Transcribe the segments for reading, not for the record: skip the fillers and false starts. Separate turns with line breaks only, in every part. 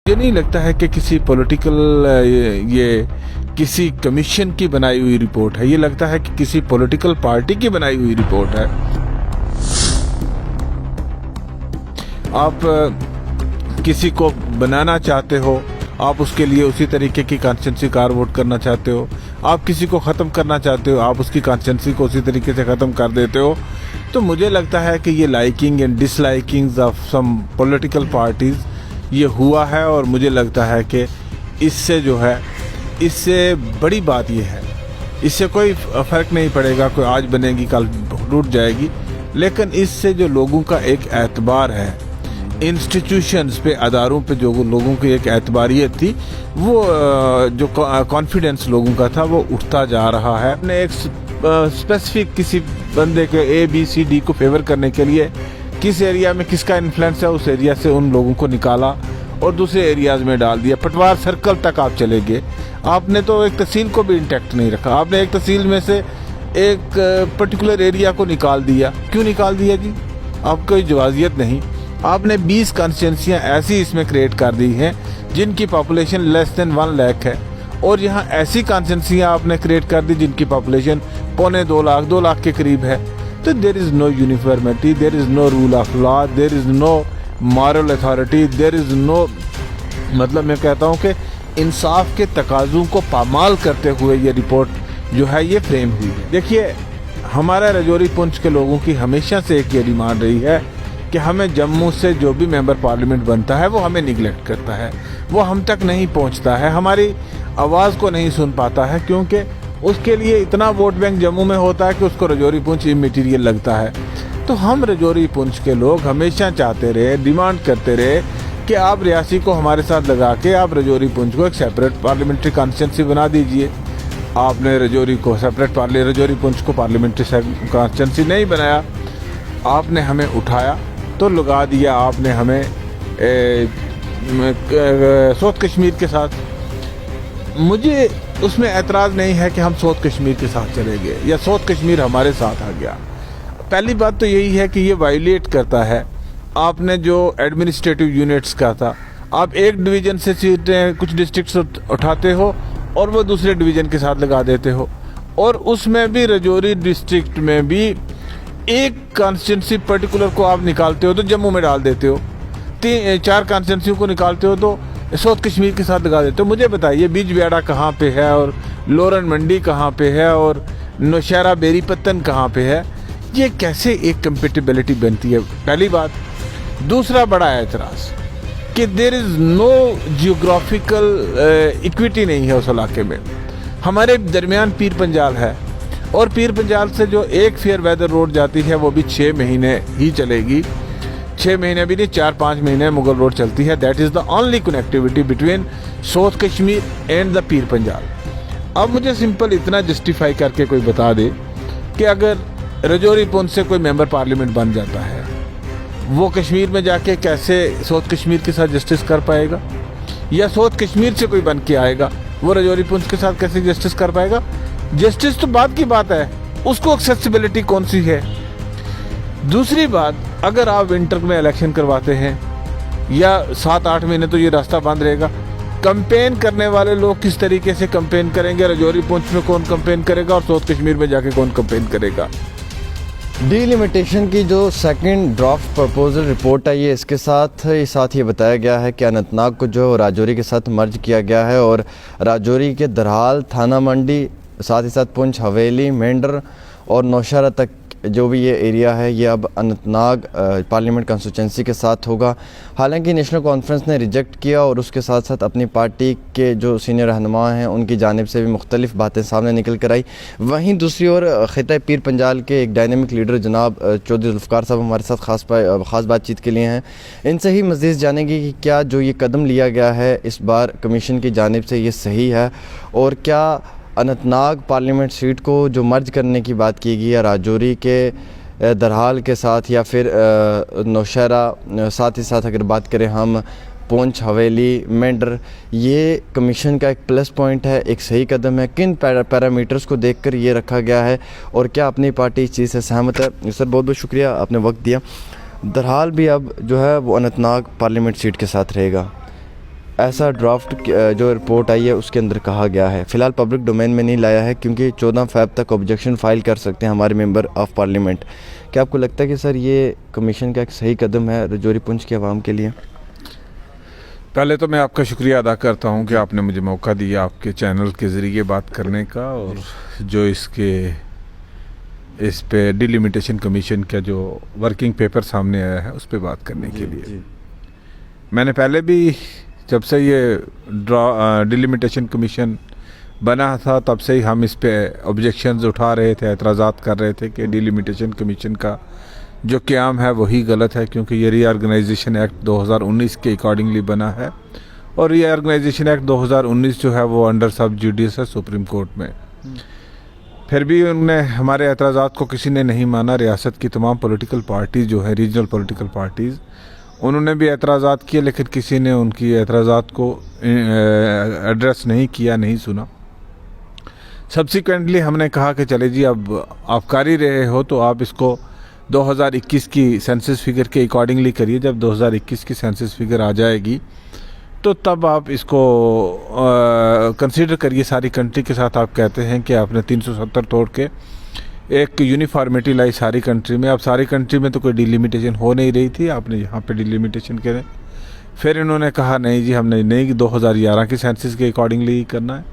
मुझे नहीं लगता है कि किसी पॉलिटिकल ये किसी कमीशन की बनाई हुई रिपोर्ट है। ये लगता है कि किसी पॉलिटिकल पार्टी की बनाई हुई रिपोर्ट है। आप किसी को बनाना चाहते हो, आप उसके लिए उसी तरीके की कॉन्स्टिट्यूंसी कार वोट करना चाहते हो। आप किसी को ख़त्म करना चाहते हो, आप उसकी कॉन्स्टिट्यूंसी को उसी तरीके से ख़त्म कर देते हो। तो मुझे लगता है कि ये liking and disliking of some political parties ये हुआ है। और मुझे लगता है कि इससे जो है, इससे बड़ी बात ये है, इससे कोई फ़र्क नहीं पड़ेगा, कोई आज बनेगी कल टूट जाएगी, लेकिन इससे जो लोगों का एक एतबार है इंस्टीट्यूशंस पे, अदारों पे, जो लोगों की एक एतबारियत थी, वो जो कॉन्फिडेंस लोगों का था वो उठता जा रहा है। अपने एक स्पेसिफिक किसी बंदे के ABCD को फेवर करने के लिए किस एरिया में किसका इन्फ्लुएंस है, उस एरिया से उन लोगों को निकाला और दूसरे एरियाज में डाल दिया। पटवार सर्कल तक आप चले गए, आपने तो एक तहसील को भी इंटैक्ट नहीं रखा। आपने एक तहसील में से एक पर्टिकुलर एरिया को निकाल दिया। क्यों निकाल दिया जी? आपको कोई जवाजियत नहीं। आपने 20 कॉन्स्टिट्यूंसियाँ ऐसी इसमें क्रिएट कर दी हैं जिनकी पॉपुलेशन लेस देन 1 लाख है, और यहाँ ऐसी कॉन्स्टिट्यूंसियाँ आपने क्रिएट कर दी जिनकी पॉपुलेशन 2.25 लाख के करीब है। तो there is no uniformity, there is no rule of law, there is no moral authority, there is no, मतलब मैं कहता हूँ कि इंसाफ के तकाज़ों को पामाल करते हुए ये रिपोर्ट जो है ये फ्रेम हुई है। देखिए, हमारा राजौरी पुंछ के लोगों की हमेशा से एक ये डिमांड रही है कि हमें जम्मू से जो भी मेंबर पार्लियामेंट बनता है वो हमें निगलेक्ट करता है, वो हम तक नहीं पहुंचता है, हमारी आवाज़ को नहीं सुन पाता है, क्योंकि उसके लिए इतना वोट बैंक जम्मू में होता है कि उसको राजौरी पुंछ इमैटीरियल लगता है। तो हम राजौरी पुंछ के लोग हमेशा चाहते रहे, डिमांड करते रहे कि आप रियासी को हमारे साथ लगा के आप राजौरी पुंछ को एक सेपरेट पार्लियामेंट्री कॉन्स्टिट्यूंसी बना दीजिए। आपने राजौरी पुंछ को पार्लियामेंट्री कॉन्स्टिट्यूंसी नहीं बनाया, आपने हमें उठाया तो लगा दिया आपने हमें साउथ कश्मीर के साथ। मुझे उसमें एतराज़ नहीं है कि हम साउथ कश्मीर के साथ चले गए या साउथ कश्मीर हमारे साथ आ गया। पहली बात तो यही है कि ये वायलेट करता है आपने जो एडमिनिस्ट्रेटिव यूनिट्स का था। आप एक डिवीज़न से सीटें, कुछ डिस्ट्रिक्ट्स उठाते हो और वो दूसरे डिवीज़न के साथ लगा देते हो, और उसमें भी राजौरी डिस्ट्रिक्ट में भी एक कॉन्स्टिट्यूंसी पर्टिकुलर को आप निकालते हो तो जम्मू में डाल देते हो, 3-4 कॉन्स्टिट्यूंसियों को निकालते हो तो साउथ कश्मीर के साथ लगा देते हो। मुझे बताइए बिजबिहाड़ा कहाँ पे है और लोरन मंडी कहाँ पे है और नौशहरा बेरीपत्तन कहाँ पे है? ये कैसे एक कंपेटिबिलिटी बनती है? पहली बात। दूसरा बड़ा एतराज़ कि there is no geographical equity नहीं है उस इलाके में। हमारे दरमियान पीर पंजाल है, और पीर पंजाल से जो एक फेयर वेदर रोड जाती है वो भी 6 महीने ही चलेगी, 6 महीने भी नहीं, 4-5 महीने मुगल रोड चलती है। That is the only connectivity between south Kashmir and the Pir Panjal. अब मुझे सिंपल इतना जस्टिफाई करके कोई बता दे कि अगर राजौरी पुंछ से कोई मेंबर पार्लियामेंट बन जाता है, वो कश्मीर में जाके कैसे साउथ कश्मीर के साथ जस्टिस कर पाएगा? या साउथ कश्मीर से कोई बन के आएगा, वो राजौरी पुंछ के साथ कैसे जस्टिस कर पाएगा? जस्टिस तो बात की बात है, उसको एक्सेसिबिलिटी कौन सी है? दूसरी बात, अगर आप विंटर में इलेक्शन करवाते हैं या 7-8 महीने तो ये रास्ता बंद रहेगा, कंपेन करने वाले लोग किस तरीके से कंपेन करेंगे? राजौरी पुंछ में कौन कंपेन करेगा और साउथ कश्मीर में जाके कौन कंपेन करेगा?
डिलिमिटेशन की जो सेकंड ड्राफ्ट प्रपोजल रिपोर्ट आई है, इसके साथ ये बताया गया है कि अनंतनाग को जो राजौरी के साथ मर्ज किया गया है, और राजौरी के दरहाल, थाना मंडी, साथ ही साथ पुंछ, हवेली, मेंढर और नौशहरा तक जो भी ये एरिया है ये अब अनंतनाग पार्लियामेंट कंस्टिट्यूंसी के साथ होगा। हालांकि नेशनल कॉन्फ्रेंस ने रिजेक्ट किया और उसके साथ साथ अपनी पार्टी के जो सीनियर रहनुमा हैं उनकी जानिब से भी मुख्तलिफ बातें सामने निकल कर आई। वहीं दूसरी ओर खिता पीर पंजाल के एक डायनेमिक लीडर जनाब चौधरी जुल्फ़िकार साहब हमारे साथ ख़ास बातचीत के लिए हैं। इनसे ही मज़ीद जानेंगे कि क्या जो ये कदम लिया गया है इस बार कमीशन की जानिब से ये सही है, और क्या अनंतनाग पार्लियामेंट सीट को जो मर्ज करने की बात की गई है राजौरी के दरहाल के साथ या फिर नौशहरा, साथ ही साथ अगर बात करें हम पुंछ, हवेली, मेंढर, ये कमीशन का एक प्लस पॉइंट है, एक सही कदम है? किन पैरामीटर्स को देखकर ये रखा गया है और क्या अपनी पार्टी इस चीज़ से सहमत है? सर बहुत बहुत शुक्रिया, आपने वक्त दिया। दरहाल भी अब जो है वो अनंतनाग पार्लियामेंट सीट के साथ रहेगा। ऐसा ड्राफ्ट जो रिपोर्ट आई है उसके अंदर कहा गया है, फ़िलहाल पब्लिक डोमेन में नहीं लाया है क्योंकि 14 फ़रवरी तक ऑब्जेक्शन फ़ाइल कर सकते हैं हमारे मेंबर ऑफ़ पार्लियामेंट। क्या आपको लगता है कि सर ये कमीशन का एक सही कदम है राजौरी पुंछ के अवाम के लिए?
पहले तो मैं आपका शुक्रिया अदा करता हूं कि आपने मुझे मौका दिया आपके चैनल के ज़रिए बात करने का, और जो इस पे डिलिमिटेशन कमीशन का जो वर्किंग पेपर सामने आया है उस पे बात करने के लिए। मैंने पहले भी जब से ये डिलिमिटेशन कमीशन बना था तब से ही हम इस पे ऑब्जेक्शंस उठा रहे थे, एतराज़ात कर रहे थे कि डिलिमिटेशन कमीशन का जो क़याम है वही गलत है, क्योंकि ये रीऑर्गेनाइजेशन एक्ट 2019 के अकॉर्डिंगली बना है, और रीऑर्गेनाइजेशन एक्ट 2019 जो है वो अंडर सब जुडिस है सुप्रीम कोर्ट में। फिर भी उनने हमारे एतराज़ात को किसी ने नहीं माना। रियासत की तमाम पॉलिटिकल पार्टीज़ जो है, रीजनल पॉलिटिकल पार्टीज़, उन्होंने भी एतराज़ात किए, लेकिन किसी ने उनकी एतराज़ात को एड्रेस नहीं किया, नहीं सुना। सब्सिक्वेंटली हमने कहा कि चले जी, अब आप कर ही रहे हो तो आप इसको 2021 की सेंसस फिगर के अकॉर्डिंगली करिए। जब 2021 की सेंसस फिगर आ जाएगी तो तब आप इसको कंसीडर करिए। सारी कंट्री के साथ आप कहते हैं कि आपने 370 तोड़ के एक यूनिफॉर्मिटी लाई सारी कंट्री में। अब सारी कंट्री में तो कोई डिलिमिटेशन हो नहीं रही थी, आपने यहाँ पे डिलिमिटेशन करें। फिर इन्होंने कहा नहीं जी, हमने नहीं 2011 की सेंसस के अकॉर्डिंगली करना है।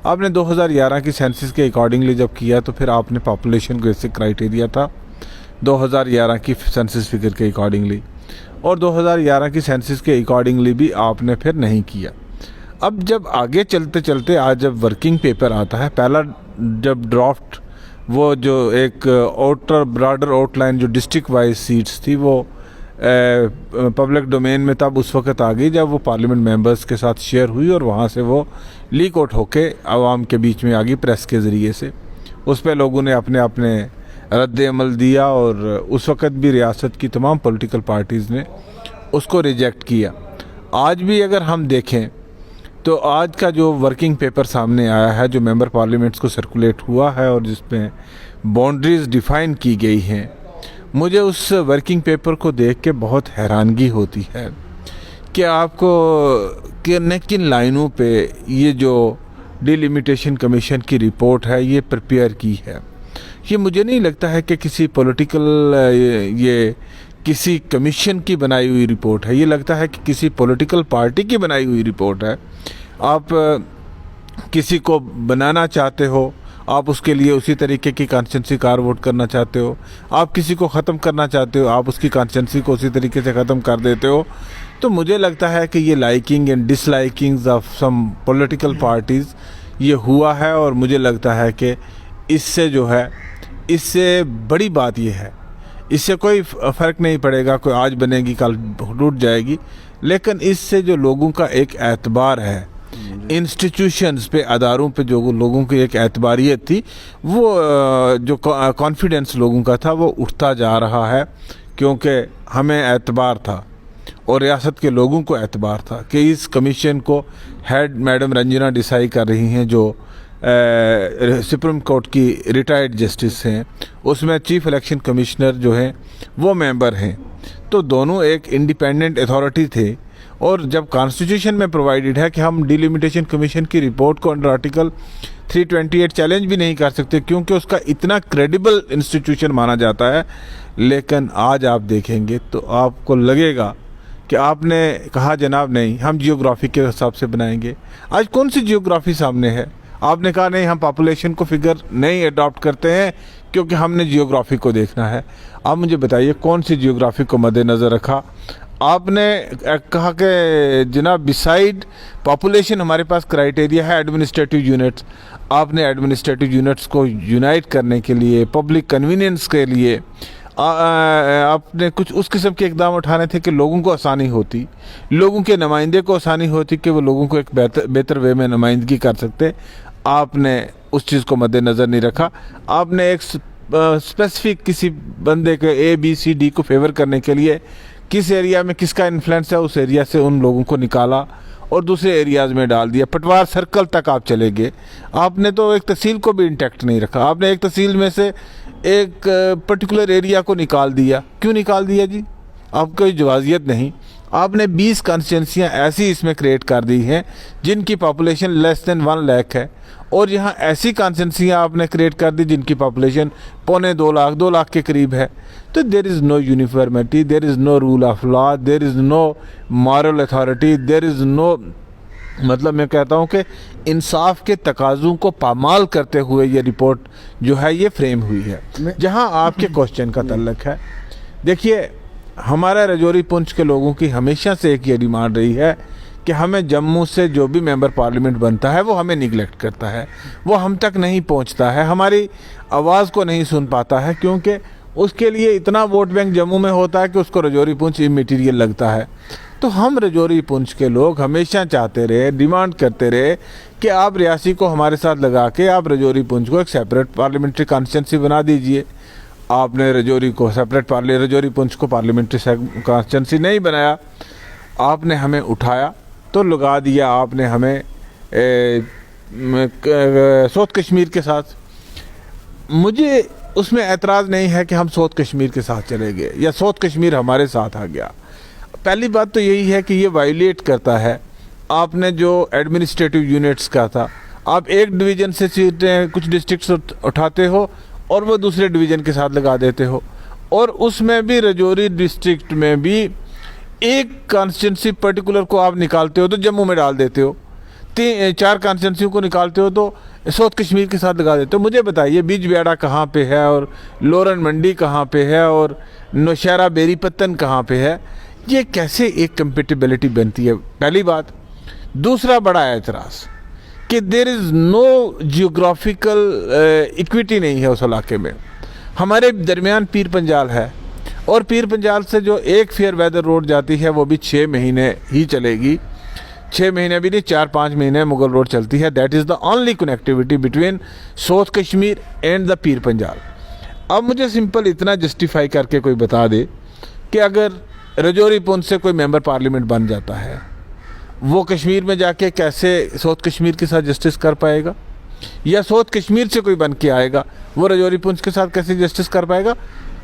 आपने 2011 की सेंसस के अकॉर्डिंगली जब किया तो फिर आपने पॉपुलेशन को बेसिक क्राइटेरिया था 2011 की सेंसस फिगर के अकॉर्डिंगली, और 2011 की सेंसस के अकॉर्डिंगली भी आपने फिर नहीं किया। अब जब आगे चलते चलते आज जब वर्किंग पेपर आता है, पहला जब ड्राफ्ट वो जो एक आउटर ब्रॉडर आउटलाइन जो डिस्ट्रिक्ट वाइज सीट्स थी वो पब्लिक डोमेन में तब उस वक्त आ गई जब वो पार्लियामेंट मेंबर्स के साथ शेयर हुई, और वहाँ से वो लीक आउट होके आवाम के बीच में आ गई प्रेस के ज़रिए से। उस पर लोगों ने अपने अपने रद्द अमल दिया, और उस वक़्त भी रियासत की तमाम पॉलिटिकल पार्टीज़ ने उसको रिजेक्ट किया। आज भी अगर हम देखें तो आज का जो वर्किंग पेपर सामने आया है, जो मेंबर पार्लियामेंट्स को सर्कुलेट हुआ है और जिसमें बाउंड्रीज़ डिफ़ाइन की गई हैं, मुझे उस वर्किंग पेपर को देख के बहुत हैरानगी होती है कि आपको किन लाइनों पे ये जो डिलिमिटेशन कमीशन की रिपोर्ट है ये प्रिपेयर की है। ये मुझे नहीं लगता है कि किसी पॉलिटिकल ये किसी कमीशन की बनाई हुई रिपोर्ट है। ये लगता है कि किसी पॉलिटिकल पार्टी की बनाई हुई रिपोर्ट है। आप किसी को बनाना चाहते हो, आप उसके लिए उसी तरीके की कॉन्स्टिट्यूंसी कार वोट करना चाहते हो। आप किसी को ख़त्म करना चाहते हो, आप उसकी कॉन्स्टिट्यूंसी को उसी तरीके से ख़त्म कर देते हो। तो मुझे लगता है कि ये liking and dislikings of some political parties ये हुआ है, और मुझे लगता है कि इससे जो है, इससे बड़ी बात ये है, इससे कोई फ़र्क नहीं पड़ेगा, कोई आज बनेगी कल टूट जाएगी, लेकिन इससे जो लोगों का एक एतबार है इंस्टीट्यूशंस पे, अदारों पे, जो लोगों की एक एतबारियत थी, वो जो कॉन्फिडेंस लोगों का था वो उठता जा रहा है, क्योंकि हमें एतबार था और रियासत के लोगों को एतबार था कि इस कमीशन को हेड मैडम रंजना देसाई कर रही हैं, जो सुप्रीम कोर्ट की रिटायर्ड जस्टिस हैं। उसमें चीफ इलेक्शन कमिश्नर जो हैं वो मेंबर हैं, तो दोनों एक इंडिपेंडेंट अथॉरिटी थे। और जब कॉन्स्टिट्यूशन में प्रोवाइडेड है कि हम डिलिमिटेशन कमीशन की रिपोर्ट को अंडर आर्टिकल 328 चैलेंज भी नहीं कर सकते, क्योंकि उसका इतना क्रेडिबल इंस्टीट्यूशन माना जाता है, लेकिन आज आप देखेंगे तो आपको लगेगा कि आपने कहा जनाब नहीं, हम जियोग्राफी के हिसाब से बनाएंगे। आज कौन सी जियोग्राफी सामने है? आपने कहा नहीं, हम पॉपुलेशन को फिगर नहीं अडॉप्ट करते हैं क्योंकि हमने जियोग्राफी को देखना है। आप मुझे बताइए कौन सी जियोग्राफी को मद्देनज़र रखा? आपने कहा कि जनाब बिसाइड पॉपुलेशन हमारे पास क्राइटेरिया है एडमिनिस्ट्रेटिव यूनिट्स। आपने एडमिनिस्ट्रेटिव यूनिट्स को यूनाइट करने के लिए, पब्लिक कन्वीनियंस के लिए आपने कुछ उस किस्म के इकदाम उठाने थे कि लोगों को आसानी होती, लोगों के नुमाइंदे को आसानी होती कि वो लोगों को एक बेहतर वे में नुमाइंदगी कर सकते। आपने उस चीज़ को मद्देनज़र नहीं रखा। आपने एक स्पेसिफिक किसी बंदे के ABCD को फेवर करने के लिए किस एरिया में किसका इन्फ्लुएंस है उस एरिया से उन लोगों को निकाला और दूसरे एरियाज़ में डाल दिया। पटवार सर्कल तक आप चले गए। आपने तो एक तहसील को भी इंटैक्ट नहीं रखा। आपने एक तहसील में से एक पर्टिकुलर एरिया को निकाल दिया। क्यों निकाल दिया जी? आपको कोई जवाजियत नहीं। आपने 20 कॉन्स्टिट्यूंसियाँ ऐसी इसमें क्रिएट कर दी हैं जिनकी पॉपुलेशन लेस देन 1 लाख है, और यहाँ ऐसी कॉन्स्टिट्यूंसियाँ आपने क्रिएट कर दी जिनकी पॉपुलेशन 2 लाख के करीब है। तो there is no uniformity, there is no rule of law, there is no moral authority, there is no, मतलब मैं कहता हूँ कि इंसाफ के तकाज़ों को पामाल करते हुए ये रिपोर्ट जो है ये फ्रेम हुई है। जहाँ आपके क्वेश्चन का तल्लक है, देखिए हमारा रजौरी पुंछ के लोगों की हमेशा से एक ये डिमांड रही है कि हमें जम्मू से जो भी मेंबर पार्लियामेंट बनता है वो हमें निगलेक्ट करता है, वो हम तक नहीं पहुंचता है, हमारी आवाज़ को नहीं सुन पाता है, क्योंकि उसके लिए इतना वोट बैंक जम्मू में होता है कि उसको रजौरी पुंछ इमटीरियल लगता है। तो हम रजौरी पुंछ के लोग हमेशा चाहते रहे, डिमांड करते रहे कि आप रियासी को हमारे साथ लगा के आप रजौरी पुंछ को एक सेपरेट पार्लियामेंट्री कॉन्स्टिट्यूंसी बना दीजिए। आपने रजौरी पुंछ को पार्लियामेंट्री कॉन्स्टिट्यूंसी नहीं बनाया, आपने हमें उठाया तो लगा दिया आपने हमें साउथ कश्मीर के साथ। मुझे उसमें एतराज़ नहीं है कि हम साउथ कश्मीर के साथ चले गए या साउथ कश्मीर हमारे साथ आ गया। पहली बात तो यही है कि ये वायलेट करता है आपने जो एडमिनिस्ट्रेटिव यूनिट्स का था। आप एक डिवीज़न से सीटें कुछ डिस्ट्रिक्ट्स उठाते हो और वो दूसरे डिवीज़न के साथ लगा देते हो, और उसमें भी रजौरी डिस्ट्रिक्ट में भी एक कॉन्स्टिट्यूंसी पर्टिकुलर को आप निकालते हो तो जम्मू में डाल देते हो, 4 कॉन्स्टिट्यूंसियों को निकालते हो तो साउथ कश्मीर के साथ लगा देते हो। मुझे बताइए बीजबिहाड़ा कहाँ पे है और लोरन मंडी कहाँ पे है और नौशहरा बेरीपत्तन कहाँ पे है? ये कैसे एक कंपेटिबिलिटी बनती है? पहली बात। दूसरा बड़ा एतराज़ कि there is no geographical equity नहीं है उस इलाके में। हमारे दरमियान पीर पंजाल है और पीर पंजाल से जो एक फेयर वेदर रोड जाती है वो भी 6 महीने ही चलेगी, 6 महीने भी नहीं, 4-5 महीने मुगल रोड चलती है। That is the only connectivity between south Kashmir and the Pir Panjal. अब मुझे सिंपल इतना जस्टिफाई करके कोई बता दे कि अगर रजौरी पुंछ से कोई मेंबर पार्लियामेंट बन जाता है, वो कश्मीर में जाके कैसे साउथ कश्मीर के साथ जस्टिस कर पाएगा, या साउथ कश्मीर से कोई बन के आएगा वो रजौरी पुंछ के साथ कैसे जस्टिस कर पाएगा?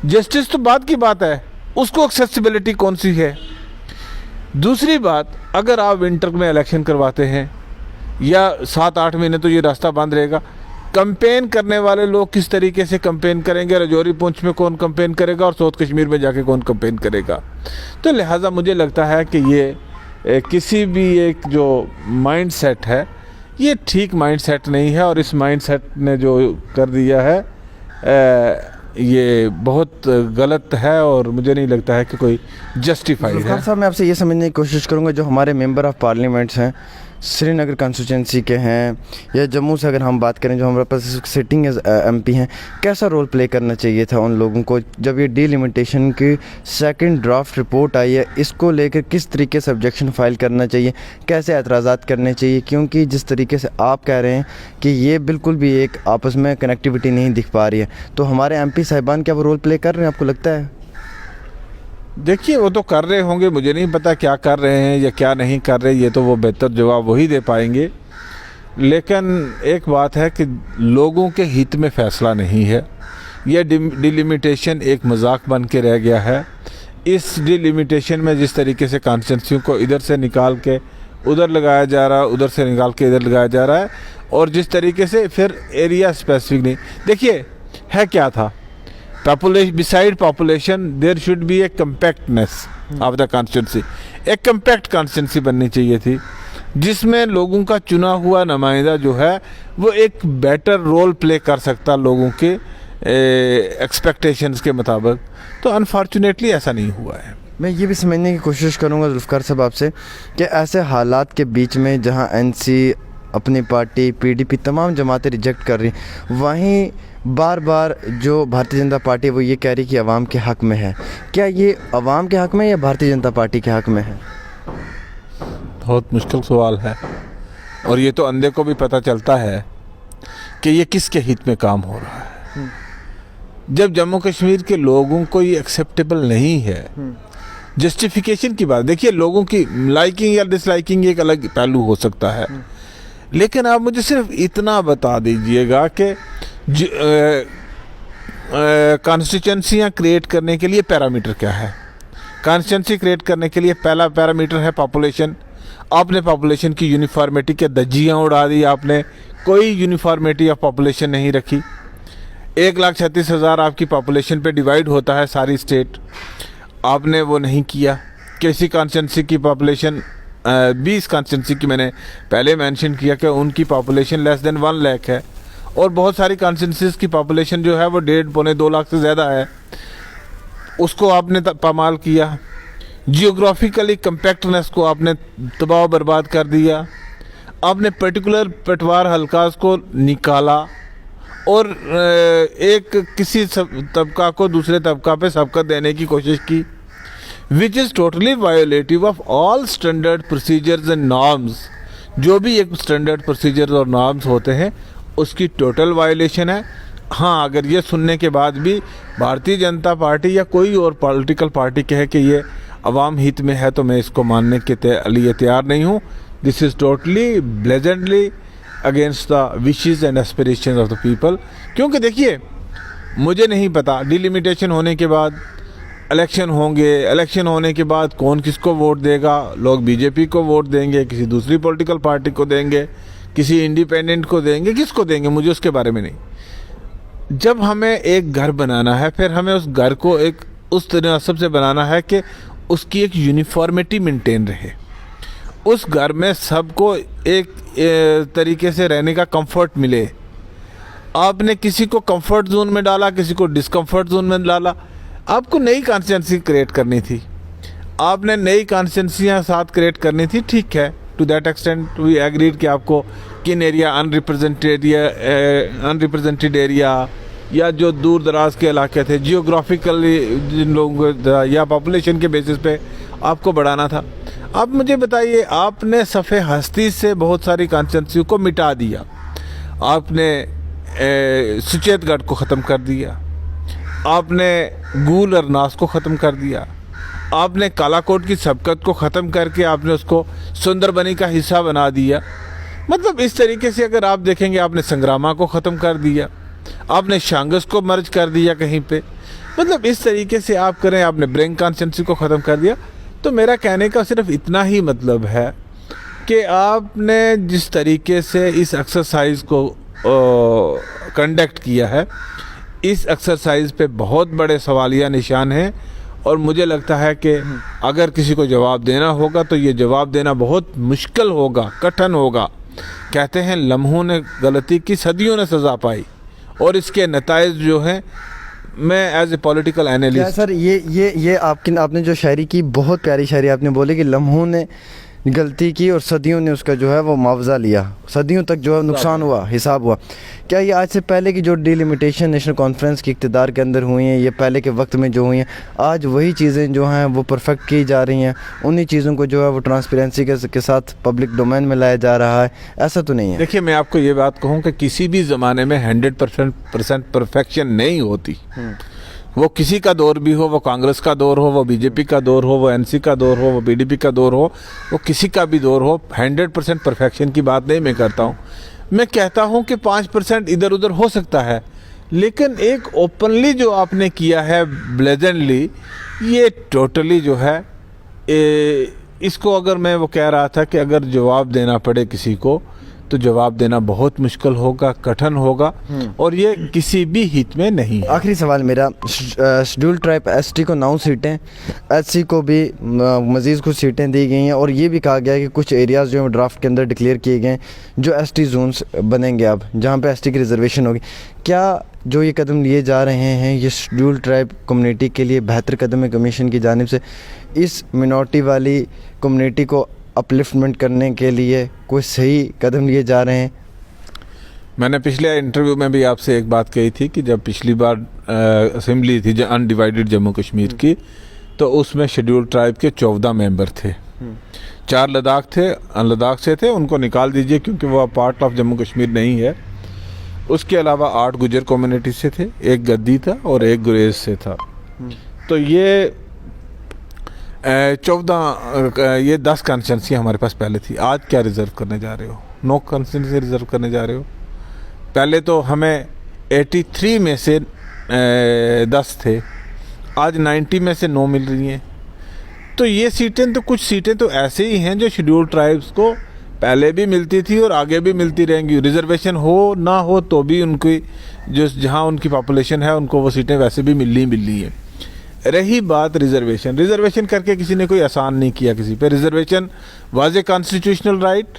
जस्टिस तो बात की बात है, उसको एक्सेसिबिलिटी कौन सी है? दूसरी बात, अगर आप विंटर में इलेक्शन करवाते हैं या 7-8 महीने तो ये रास्ता बंद रहेगा, कंपेन करने वाले लोग किस तरीके से कंपेन करेंगे? रजौरी पुंछ में कौन कंपेन करेगा और साउथ कश्मीर में जाके कौन कंपेन करेगा? तो लिहाजा मुझे लगता है कि ये किसी भी एक जो माइंड सेट है ये ठीक माइंड सेट नहीं है, और इस माइंड सेट ने जो कर दिया है ये बहुत गलत है, और मुझे नहीं लगता है कि कोई जस्टिफाइड है।
साहब, मैं आपसे ये समझने की कोशिश करूंगा, जो हमारे मेंबर ऑफ़ पार्लियामेंट्स हैं श्रीनगर कॉन्स्टिट्यूंसी के हैं या जम्मू से अगर हम बात करें, जो हमारे पास सिटिंग एमपी हैं, कैसा रोल प्ले करना चाहिए था उन लोगों को जब ये डिलिमिटेशन की सेकंड ड्राफ्ट रिपोर्ट आई है? इसको लेकर किस तरीके से ऑब्जेक्शन फाइल करना चाहिए, कैसे एतराज़ात करने चाहिए? क्योंकि जिस तरीके से आप कह रहे हैं कि ये बिल्कुल भी एक आपस में कनेक्टिविटी नहीं दिख पा रही है, तो हमारे एमपी साहिबान क्या वो रोल प्ले कर रहे हैं, आपको लगता है?
देखिए, वो तो कर रहे होंगे, मुझे नहीं पता क्या कर रहे हैं या क्या नहीं कर रहे, ये तो वो बेहतर जवाब वही दे पाएंगे। लेकिन एक बात है कि लोगों के हित में फ़ैसला नहीं है, यह डिलिमिटेशन एक मजाक बन के रह गया है। इस डिलिमिटेशन में जिस तरीके से कॉन्स्टिट्यूंसियों को इधर से निकाल के उधर लगाया जा रहा है, उधर से निकाल के इधर लगाया जा रहा है, और जिस तरीके से फिर एरिया स्पेसिफिक नहीं। देखिए, है क्या था, population, beside population there should be a compactness of the constituency। एक compact constituency बननी चाहिए थी जिसमें लोगों का चुना हुआ नुमाइंदा जो है वो एक बेटर रोल प्ले कर सकता लोगों के एक्सपेक्टेशंस के मुताबिक। तो अनफॉर्चुनेटली ऐसा नहीं हुआ है।
मैं ये भी समझने की कोशिश करूँगा जुल्फ़िकार साहब आपसे कि ऐसे हालात के बीच में जहाँ एनसी अपनी पार्टी पीडीपी तमाम जमातें रिजेक्ट कर रही, वहीं बार बार जो भारतीय जनता पार्टी है वो ये कह रही कि अवाम के हक़ में है। क्या ये अवाम के हक़ में या भारतीय जनता पार्टी के हक़ में है?
बहुत मुश्किल सवाल है, और ये तो अंधे को भी पता चलता है कि ये किसके हित में काम हो रहा है। जब जम्मू कश्मीर के लोगों को ये एक्सेप्टेबल नहीं है, जस्टिफिकेशन की बात, देखिए लोगों की लाइकिंग या डिसलाइकिंग एक अलग पहलू हो सकता है, लेकिन आप मुझे सिर्फ इतना बता दीजिएगा कि कॉन्स्टिट्यूंसियाँ क्रिएट करने के लिए पैरामीटर क्या है? कॉन्स्टिट्यूंसी क्रिएट करने के लिए पहला पैरामीटर है पॉपुलेशन। आपने पॉपुलेशन की यूनिफॉर्मिटी के धज्जियाँ उड़ा दी, आपने कोई यूनिफॉर्मिटी ऑफ पॉपुलेशन नहीं रखी। 1,36,000 आपकी पॉपुलेशन पे डिवाइड होता है सारी स्टेट, आपने वो नहीं किया। किसी कॉन्स्टिट्यूंसी की पॉपुलेशन 20 कॉन्स्टिट्यूंसी की मैंने पहले मेंशन किया कि उनकी पॉपुलेशन लेस देन 1 लाख है, और बहुत सारी कॉन्स्टिट्यूंसीज की पॉपुलेशन जो है वो 1.5-2 लाख से ज़्यादा है, उसको आपने पामाल किया। जियोग्राफिकली कम्पैक्टनेस को आपने तबाह बर्बाद कर दिया। आपने पर्टिकुलर पटवार हल्कास को निकाला और एक किसी तबका को दूसरे तबका पे सबकत देने की कोशिश की, which is totally violative of all standard procedures and norms. जो भी एक स्टैंडर्ड प्रोसीजर्स और नॉर्म्स होते हैं उसकी टोटल वायोलेशन है। हाँ, अगर ये सुनने के बाद भी भारतीय जनता पार्टी या कोई और पॉलिटिकल पार्टी कहे कि ये अवाम हित में है, तो मैं इसको मानने के लिए तैयार नहीं हूँ। This is totally blatantly against the wishes and aspirations of the people. क्योंकि देखिए, मुझे नहीं पता डिलिमिटेशन होने के बाद इलेक्शन होंगे, इलेक्शन होने के बाद कौन किसको वोट देगा। लोग बीजेपी को वोट देंगे, किसी दूसरी पॉलिटिकल पार्टी को देंगे, किसी इंडिपेंडेंट को देंगे, किसको देंगे मुझे उसके बारे में नहीं। जब हमें एक घर बनाना है, फिर हमें उस घर को एक उस तनासब से बनाना है कि उसकी एक यूनिफॉर्मिटी मेंटेन रहे, उस घर में सबको एक तरीके से रहने का कंफर्ट मिले। आपने किसी को कंफर्ट जोन में डाला, किसी को डिस्कम्फर्ट जोन में डाला। आपको नई कॉन्स्टिट्यूंसी क्रिएट करनी थी, आपने नई कॉन्स्टिट्यूंसियाँ साथ क्रिएट करनी थी, ठीक है। To that extent we agreed कि आपको किन एरिया अनरिप्रेजेंटेड एरिया या जो दूर दराज के इलाके थे जियोग्राफिकली जिन लोगों को या पॉपुलेशन के बेसिस पे आपको बढ़ाना था। अब मुझे बताइए, आपने सफ़े हस्ती से बहुत सारी कॉन्स्टिट्यूंसी को मिटा दिया, आपने सुचेतगढ़ को ख़त्म कर दिया, आपने गूल और नास को ख़त्म कर दिया, आपने कालाकोट की सबकत को ख़त्म करके आपने उसको सुंदरबनी का हिस्सा बना दिया। मतलब इस तरीके से अगर आप देखेंगे, आपने संग्रामा को ख़त्म कर दिया, आपने शांगस को मर्ज कर दिया कहीं पे। मतलब इस तरीके से आप करें, आपने ब्रेंग कॉन्स्टिट्यूंसी को ख़त्म कर दिया। तो मेरा कहने का सिर्फ इतना ही मतलब है कि आपने जिस तरीके से इस एक्सरसाइज को कंडक्ट किया है, इस एक्सरसाइज पे बहुत बड़े सवालिया निशान हैं, और मुझे लगता है कि अगर किसी को जवाब देना होगा तो ये जवाब देना बहुत मुश्किल होगा, कठिन होगा। कहते हैं लम्हों ने गलती की, सदियों ने सज़ा पाई, और इसके नताइज जो हैं, मैं as a political analyst.
Sir ये आपने जो शायरी की, बहुत प्यारी शायरी आपने बोली कि लम्हों ने गलती की और सदियों ने उसका जो है वो मुआवजा लिया, सदियों तक जो है नुकसान हुआ, हिसाब हुआ। क्या ये आज से पहले की जो डिलिमिटेशन नेशनल कॉन्फ्रेंस की इक़्तिदार के अंदर हुई हैं, ये पहले के वक्त में जो हुई हैं, आज वही चीज़ें जो हैं वो परफेक्ट की जा रही हैं, उन्हीं चीज़ों को जो है वो ट्रांसपेरेंसी के साथ पब्लिक डोमेन में लाया जा रहा है? ऐसा तो नहीं है।
देखिए, मैं आपको ये बात कहूँ कि किसी भी ज़माने में 100% परफेक्शन नहीं होती। वो किसी का दौर भी हो, वो कांग्रेस का दौर हो, वो बीजेपी का दौर हो, वो एनसी का दौर हो, वो पीडीपी का दौर हो, वो किसी का भी दौर हो, 100% परफेक्शन की बात नहीं मैं करता हूँ। मैं कहता हूँ कि 5% इधर उधर हो सकता है, लेकिन एक ओपनली जो आपने किया है ब्लेजेंटली, ये टोटली जो है इसको अगर मैं वो कह रहा था कि अगर जवाब देना पड़े किसी को तो जवाब देना बहुत मुश्किल होगा, कठिन होगा, और ये किसी भी हित में नहीं है।
आखिरी सवाल मेरा, शेड्यूल ट्राइब एसटी को 9 सीटें, एचसी को भी मज़ीद कुछ सीटें दी गई हैं, और ये भी कहा गया है कि कुछ एरियाज़ जो ड्राफ्ट के अंदर डिक्लेयर किए गए हैं जो एसटी जोन्स बनेंगे अब, जहाँ पे एसटी की रिजर्वेशन होगी। क्या जो ये कदम लिए जा रहे हैं ये शेड्यूल ट्राइब कम्युनिटी के लिए बेहतर कदम है कमीशन की जानिब से? इस मिनॉरिटी वाली कम्युनिटी को अपलिफ्टमेंट करने के लिए कोई सही कदम लिए जा रहे हैं?
मैंने पिछले इंटरव्यू में भी आपसे एक बात कही थी कि जब पिछली बार असेंबली थी अनडिवाइडेड जम्मू कश्मीर की, तो उसमें शेड्यूल ट्राइब के 14 मेंबर थे। 4 लद्दाख से थे, उनको निकाल दीजिए क्योंकि वो पार्ट ऑफ जम्मू कश्मीर नहीं है। उसके अलावा 8 गुजर कम्युनिटी से थे, 1 गद्दी था और 1 गुरेज से था। तो ये 10 कॉन्स्टिट्यूंसी हमारे पास पहले थी। आज क्या रिज़र्व करने जा रहे हो? 9 कॉन्स्टिट्यूंसी रिज़र्व करने जा रहे हो। पहले तो हमें 83 में से 10 थे, आज 90 में से 9 मिल रही हैं। तो ये सीटें तो कुछ सीटें तो ऐसे ही हैं जो शेड्यूल ट्राइब्स को पहले भी मिलती थी और आगे भी मिलती रहेंगी। रिजर्वेशन हो ना हो तो भी उनकी जो जहाँ उनकी पॉपुलेशन है उनको वो सीटें वैसे भी मिलनी है। रही बात रिजर्वेशन करके किसी ने कोई एहसान नहीं किया किसी पे। Reservation was a constitutional right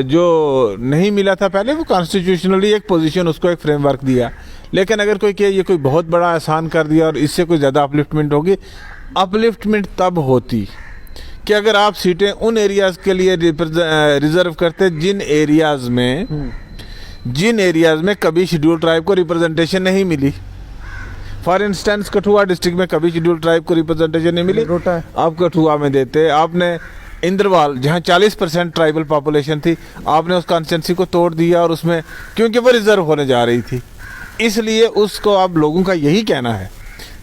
जो नहीं मिला था पहले, वो कॉन्स्टिट्यूशनली एक पोजीशन, उसको एक फ्रेमवर्क दिया। लेकिन अगर कोई कहे ये कोई बहुत बड़ा एहसान कर दिया और इससे कोई ज़्यादा अपलिफ्टमेंट होगी, अपलिफ्टमेंट तब होती कि अगर आप सीटें उन एरियाज़ के लिए रिजर्व करते जिन एरियाज़ में कभी शेड्यूल ट्राइब को रिप्रेजेंटेशन नहीं मिली। फॉर इंस्टेंस कठुआ डिस्ट्रिक्ट में कभी शेड्यूल ट्राइब को रिप्रेजेंटेशन नहीं मिली, आप कठुआ में देते। आपने इंद्रवाल जहाँ 40% ट्राइबल पॉपुलेशन थी, आपने उस कॉन्स्टिट्यूंसी को तोड़ दिया और उसमें क्योंकि वो रिजर्व होने जा रही थी, इसलिए उसको अब लोगों का यही कहना है,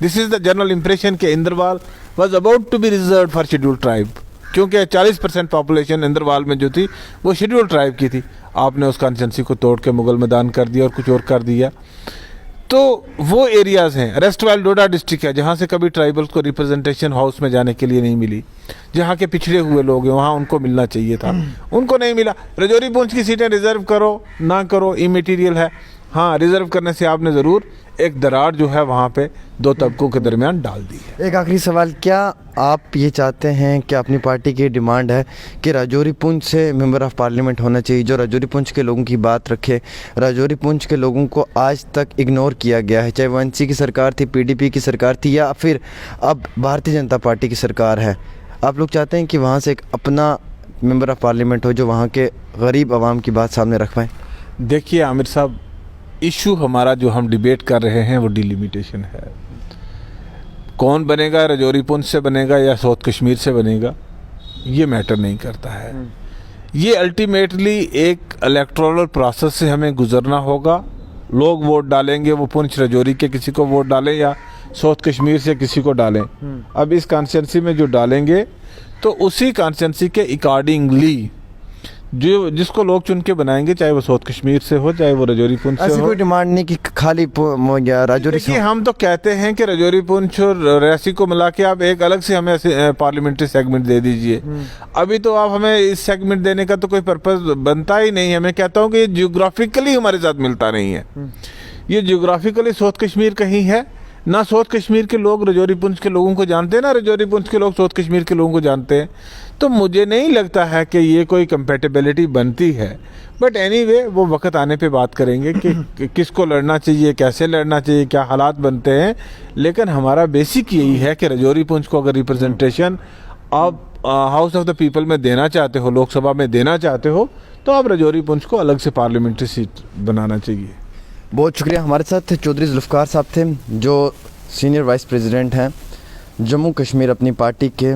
this is the general impression कि Indrawal was about to be reserve for schedule tribe, क्योंकि 40% पॉपुलेशन इंद्रवाल में जो थी वो शेड्यूल ट्राइब की थी। आपने उस कॉन्स्टिट्यूंसी को तोड़ के मुगल मैदान कर दिया और कुछ और कर दिया। तो वो एरियाज़ हैं। रेस्ट वाइल डोडा डिस्ट्रिक्ट है जहाँ से कभी ट्राइबल्स को रिप्रेजेंटेशन हाउस में जाने के लिए नहीं मिली, जहाँ के पिछड़े हुए लोग हैं वहाँ उनको मिलना चाहिए था, उनको नहीं मिला। रजौरी पुंछ की सीटें रिजर्व करो ना करो इमेटीरियल है। हाँ, रिजर्व करने से आपने ज़रूर एक दरार जो है वहाँ पे दो तबकों के दरमियान डाल दी है।
एक आखिरी सवाल, क्या आप ये चाहते हैं कि अपनी पार्टी की डिमांड है कि राजौरी पुंछ से मेंबर ऑफ पार्लियामेंट होना चाहिए जो राजौरी पुंछ के लोगों की बात रखे? राजौरी पुंछ के लोगों को आज तक इग्नोर किया गया है, चाहे वो एनसी की सरकार थी, पीडीपी की सरकार थी या फिर अब भारतीय जनता पार्टी की सरकार है। आप लोग चाहते हैं कि वहाँ से एक अपना मेंबर ऑफ पार्लियामेंट हो जो वहाँ के गरीब आवाम की बात सामने रख पाएँ?
देखिए आमिर साहब, इशू हमारा जो हम डिबेट कर रहे हैं वो डिलिमिटेशन है। कौन बनेगा, रजौरी पुंछ से बनेगा या साउथ कश्मीर से बनेगा, ये मैटर नहीं करता है। ये अल्टीमेटली एक इलेक्टोरल प्रोसेस से हमें गुजरना होगा। लोग वोट डालेंगे, वो पुंछ रजौरी के किसी को वोट डालें या साउथ कश्मीर से किसी को डालें। अब इस कॉन्स्टिट्यूंसी में जो डालेंगे तो उसी कॉन्स्टिट्यूंसी के अकॉर्डिंगली जो जिसको लोग चुन के बनाएंगे, चाहे वो साउथ कश्मीर से हो चाहे वो रजौरी पुंछ से हो।
ऐसी कोई डिमांड नहीं कि खाली राजौरी से।
हम तो कहते हैं कि रजौरी पुंछ और रेसी को मिला के आप एक अलग से हमें पार्लियामेंट्री सेगमेंट दे दीजिए। अभी तो आप हमें इस सेगमेंट देने का तो कोई पर्पस बनता ही नहीं है। मैं कहता हूँ कि ये जियोग्राफिकली हमारे साथ मिलता नहीं है। ये जियोग्राफिकली साउथ कश्मीर कहीं है ना, साउथ कश्मीर के लोग रजौरी पुंछ के लोगों को जानते हैं ना रजौरी पुंछ के लोग साउथ कश्मीर के लोगों को जानते हैं। तो मुझे नहीं लगता है कि ये कोई कंपेटिबिलिटी बनती है। बट एनीवे वो वक्त आने पे बात करेंगे कि किसको लड़ना चाहिए, कैसे लड़ना चाहिए, क्या हालात बनते हैं। लेकिन हमारा बेसिक यही है कि रजौरी पुंछ को अगर रिप्रेजेंटेशन आप हाउस ऑफ द पीपल में देना चाहते हो, लोकसभा में देना चाहते हो, तो आप रजौरी पुंछ को अलग से पार्लियामेंट्री सीट बनाना चाहिए।
बहुत शुक्रिया। हमारे साथ चौधरी जुल्फ़कार साहब थे जो सीनियर वाइस प्रेसिडेंट हैं जम्मू कश्मीर अपनी पार्टी के।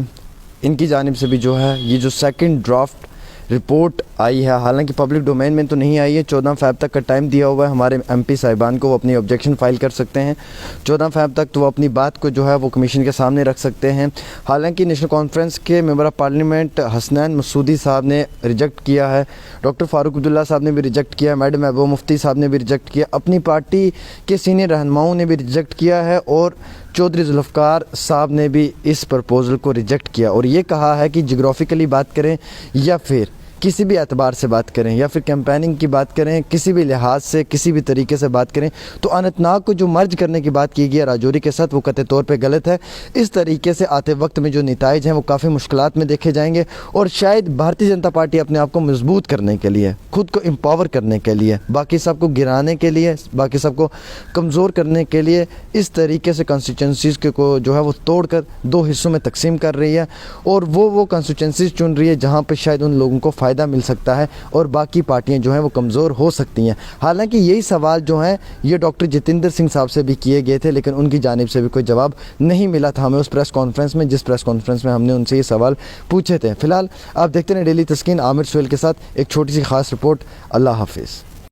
इनकी जानिब से भी जो है ये जो सेकंड ड्राफ्ट रिपोर्ट आई है, हालांकि पब्लिक डोमेन में तो नहीं आई है, 14 फ़रवरी तक का टाइम दिया हुआ है हमारे एमपी साहिबान को, वो अपनी ऑब्जेक्शन फ़ाइल कर सकते हैं 14 फरवरी तक, तो वो अपनी बात को जो है वो कमीशन के सामने रख सकते हैं। हालांकि नेशनल कॉन्फ्रेंस के member of parliament Hasnain Masoodi साहब ने रिजेक्ट किया है, डॉक्टर फ़ारूक अब्दुल्ला साहब ने भी रिजेक्ट किया, मैडम महबूबा मुफ्ती साहब ने भी रिजेक्ट किया, अपनी पार्टी के सीनियर रहनुमाओं ने भी रिजेक्ट किया है और चौधरी जुल्फ़कार साहब ने भी इस प्रपोज़ल को रिजेक्ट किया और ये कहा है कि जियोग्राफिकली बात करें या फिर किसी भी एतबार से बात करें या फिर कैंपेनिंग की बात करें, किसी भी लिहाज से किसी भी तरीके से बात करें, तो अनंतनाग को जो मर्ज करने की बात की गई है राजौरी के साथ, वो कतई तौर पे गलत है। इस तरीके से आते वक्त में जो नताइज हैं वो काफ़ी मुश्किलात में देखे जाएंगे और शायद भारतीय जनता पार्टी अपने आप को मजबूत करने के लिए, खुद को एम्पावर करने के लिए, बाकी सबको गिराने के लिए, बाकी सबको कमज़ोर करने के लिए इस तरीके से कॉन्स्टिट्यूंसीज़ को जो है वो तोड़ कर दो हिस्सों में तकसीम कर रही है और वो कॉन्स्टिट्यूंसीज़ चुन रही है जहाँ पर शायद उन लोगों को फ़ायदा मिल सकता है और बाकी पार्टियां जो हैं वो कमज़ोर हो सकती हैं। हालांकि यही सवाल जो हैं ये डॉक्टर जितेंद्र सिंह साहब से भी किए गए थे, लेकिन उनकी जानिब से भी कोई जवाब नहीं मिला था हमें उस प्रेस कॉन्फ्रेंस में, जिस प्रेस कॉन्फ्रेंस में हमने उनसे ये सवाल पूछे थे। फिलहाल आप देखते हैं डेली तस्कीन, आमिर सुहेल के साथ एक छोटी सी ख़ास रिपोर्ट। अल्लाह हाफिज़।